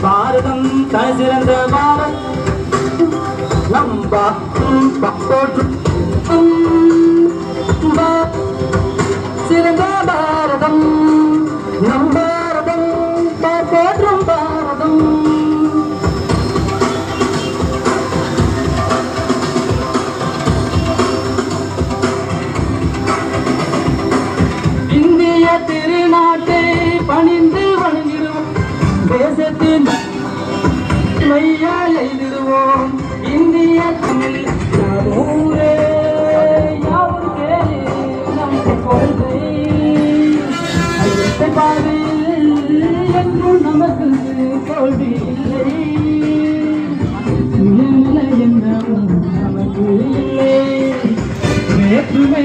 பாரதம் சிறந்த பாரத் நம்பா சிறந்த பாரதம் நம் பாரதம் போற்றும் பாரதம் இந்திய திருநாட்டை பணிந்து வணங்கிடுவோம் தேசத்தின் மையால் எழுதிடுவோம் இந்திய தமிழ் ஊரே யாவுக்கே நம் கொள்கை ஐயத்தை பாதையில் என்றும் நமக்கு தோல்வி இல்லை என்ன நமக்கு இல்லை வேற்றுமை